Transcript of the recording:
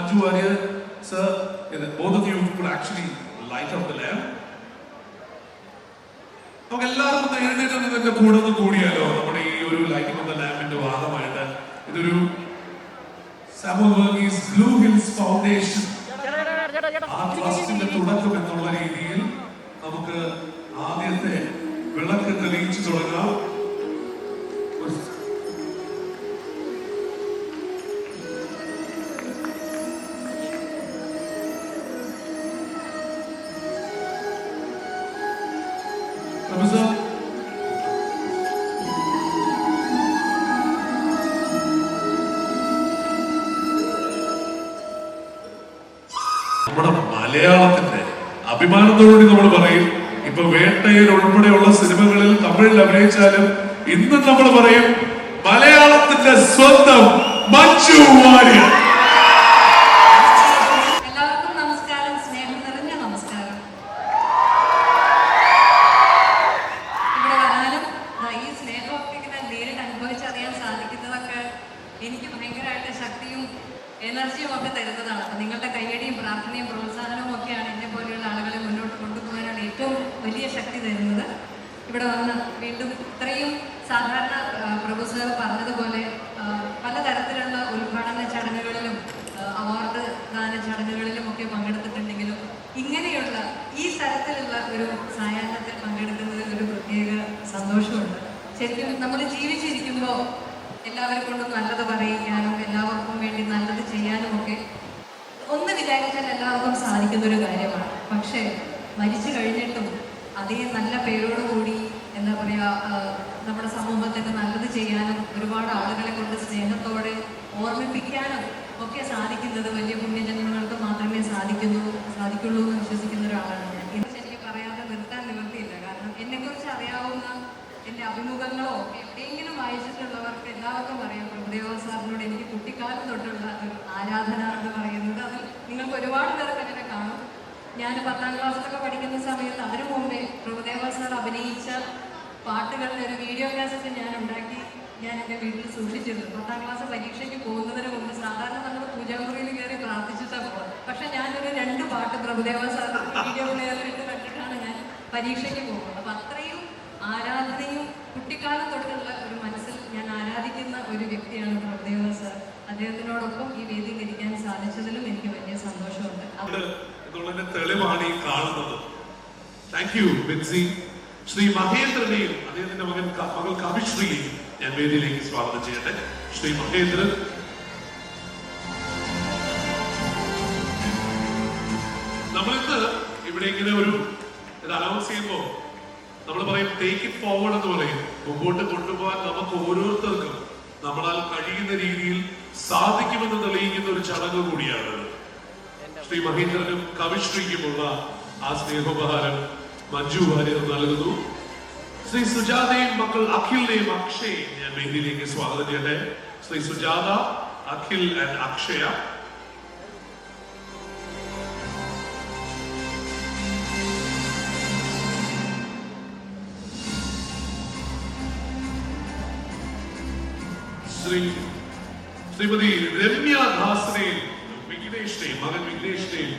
Manju Warrior, sir, both of you could actually light up the lamp. നമുക്ക് എല്ലാവർക്കും എഴുന്നേറ്റ് നിന്നൊക്കെ കൂടെ കൂടിയാലോ നമ്മുടെ ഈ ഒരു ലൈറ്റിംഗ് ഓഫ് ദ ലാമ്പിന്റെ ഭാഗമായിട്ട്. ഇതൊരു Samuel Varghese blue hills foundation ആ ട്രസ്റ്റിന്റെ തുടക്കം എന്നുള്ള രീതിയിൽ നമുക്ക് ആദ്യത്തെ വിളക്ക് തെളിയിച്ചു തുടങ്ങാം. നമ്മുടെ മലയാളത്തിന്റെ അഭിമാനത്തോടുകൂടി നമ്മൾ പറയും. ഇപ്പൊ വേട്ടയിൽ ഉൾപ്പെടെയുള്ള സിനിമകളിൽ തമിഴിൽ അഭിനയിച്ചാലും ഇന്നും നമ്മൾ പറയും മലയാളത്തിന്റെ സ്വന്തം മഞ്ജു വാര്യർ. എല്ലാവർക്കും നമസ്കാരം, സ്നേഹം നിറഞ്ഞ നമസ്കാരം. ഇവിടെ വരാനും ഈ സ്നേഹമൊക്കെ ഇങ്ങനെ നേരിട്ട് അനുഭവിച്ചറിയാൻ സാധിക്കുന്നതൊക്കെ എനിക്ക് ഭയങ്കരമായിട്ട് ശക്തിയും എനർജിയും ഒക്കെ തരുന്നതാണ്. അപ്പം നിങ്ങളുടെ കയ്യടിയും പ്രാർത്ഥനയും പ്രോത്സാഹനവും ഒക്കെയാണ് എന്നെ പോലെയുള്ള ആളുകളെ മുന്നോട്ട് കൊണ്ടുപോകാനാണ് ഏറ്റവും വലിയ ശക്തി തരുന്നത്. ഇവിടെ വന്ന് വീണ്ടും ഇത്രയും സാധാരണ പ്രഭു സാർ പറഞ്ഞതുപോലെ പലതരത്തിലുള്ള ഉദ്ഘാടന ചടങ്ങുകളിലും അവാർഡ് ദാന ചടങ്ങുകളിലും ഒക്കെ പങ്കെടുത്തിട്ടുണ്ടെങ്കിലും ഇങ്ങനെയുള്ള ഈ തരത്തിലുള്ള ഒരു സായാഹ്നത്തിൽ പങ്കെടുക്കുന്നതിൽ ഒരു പ്രത്യേക സന്തോഷമുണ്ട്. ശരിക്കും നമ്മൾ ജീവിച്ചിരിക്കുമ്പോൾ എല്ലാവരെ കൊണ്ടും നല്ലത് പറയിക്കാനും എല്ലാവർക്കും വേണ്ടി നല്ലത് ചെയ്യാനും ഒക്കെ ഒന്ന് വിചാരിച്ചാൽ എല്ലാവർക്കും സാധിക്കുന്നൊരു കാര്യമാണ്. പക്ഷേ മരിച്ചു കഴിഞ്ഞിട്ടും അതേ നല്ല പേരോടുകൂടി എന്താ പറയുക നമ്മുടെ സമൂഹത്തിന് നല്ലത് ചെയ്യാനും ഒരുപാട് ആളുകളെ കൊണ്ട് സ്നേഹത്തോടെ ഓർമ്മിപ്പിക്കാനും ഒക്കെ സാധിക്കുന്നത് വലിയ പുണ്യജന്മങ്ങൾക്ക് മാത്രമേ സാധിക്കുള്ളൂ എന്ന് വിശ്വസിക്കുന്ന ഒരാളാണ് ഞാൻ. ഇത് ശരിക്കും പറയാതെ നിർത്താൻ നിവൃത്തിയില്ല. കാരണം എന്നെക്കുറിച്ച് അറിയാവുന്ന എൻ്റെ അഭിമുഖങ്ങളോ എവിടെയെങ്കിലും വായിച്ചിട്ടുള്ളവർക്ക് എല്ലാവർക്കും അറിയാം പ്രഭുദേവ സാറിനോട് എനിക്ക് കുട്ടിക്കാലം തൊട്ടുള്ള ഒരു ആരാധന എന്ന് പറയുന്നത്. അതിൽ നിങ്ങൾക്ക് ഒരുപാട് പേർക്ക് അങ്ങനെ കാണും. ഞാൻ 10ാം ക്ലാസ്സിലൊക്കെ പഠിക്കുന്ന സമയത്ത് അതിനു മുമ്പേ പ്രഭുദേവ സാർ അഭിനയിച്ച പാട്ടുകളുടെ ഒരു വീഡിയോ കാസറ്റ് ഞാൻ ഉണ്ടാക്കി ഞാൻ എൻ്റെ വീട്ടിൽ സൂക്ഷിച്ചിരുന്നു. 10ാം ക്ലാസ് പരീക്ഷയ്ക്ക് പോകുന്നതിന് മുമ്പ് സാധാരണ നമ്മൾ പൂജാമുറിയിൽ കയറി പ്രാർത്ഥിച്ചിട്ടാണ് പോകുന്നത്. പക്ഷെ ഞാനൊരു 2 പാട്ട് പ്രഭുദേവ സാർ വീഡിയോ പ്ലെയറിലിട്ട് കണ്ടിട്ടാണ് ഞാൻ പരീക്ഷയ്ക്ക് പോകുന്നത്. അപ്പം അത്രയും ആരാധനയും കുട്ടിക്കാലം തൊട്ടുള്ള ഒരു മനസ്സിൽ ഞാൻ ആരാധിക്കുന്ന ഒരു വ്യക്തിയാണ് പ്രഭുദേവ സാർ. അദ്ദേഹത്തിനോടൊപ്പം ഈ വേദിയിൽ ഇരിക്കാൻ സാധിച്ചതിലും എനിക്ക് വലിയ സന്തോഷമുണ്ട്. തെളിവാണ് ഈ കാണുന്നത്. Thank you Binsy. ശ്രീ മഹേന്ദ്രനെയും അദ്ദേഹത്തിന്റെ മകൾ കവിശ്രീയും ഞാൻ വേദിയിലേക്ക് സ്വാഗതം ചെയ്യട്ടെ. ശ്രീ മഹേന്ദ്രൻ. നമ്മളിന്ന് ഇവിടെ ഇങ്ങനെ ഒരു ഇത് അനൗൺസ് ചെയ്യുമ്പോൾ നമ്മൾ പറയും ടേക്ക് ഇറ്റ് ഫോർവേഡ് എന്ന് പറയും. മുമ്പോട്ട് കൊണ്ടുപോകാൻ നമുക്ക് ഓരോരുത്തർക്കും നമ്മളാൽ കഴിയുന്ന രീതിയിൽ സാധിക്കുമെന്ന് തെളിയിക്കുന്ന ഒരു ചടങ്ങ് കൂടിയാണ്. ശ്രീ മഹേന്ദ്രനും കവിശ്രീക്കുമുള്ള ആ സ്നേഹോപഹാരം മഞ്ജു വാര്യർ നൽകുന്നു. ശ്രീ സുജാതയും മക്കൾ അഖിലിനെയും അക്ഷയെയും ഞാൻ വേദിയിലേക്ക് സ്വാഗതം ചെയ്യട്ടെ. ശ്രീ സുജാത, അഖിൽ ആൻഡ് അക്ഷയ. ശ്രീമതി രമ്യ ദാസിനെയും വിഘ്നേഷിനെയും മകൻ വിഘ്നേഷിനെയും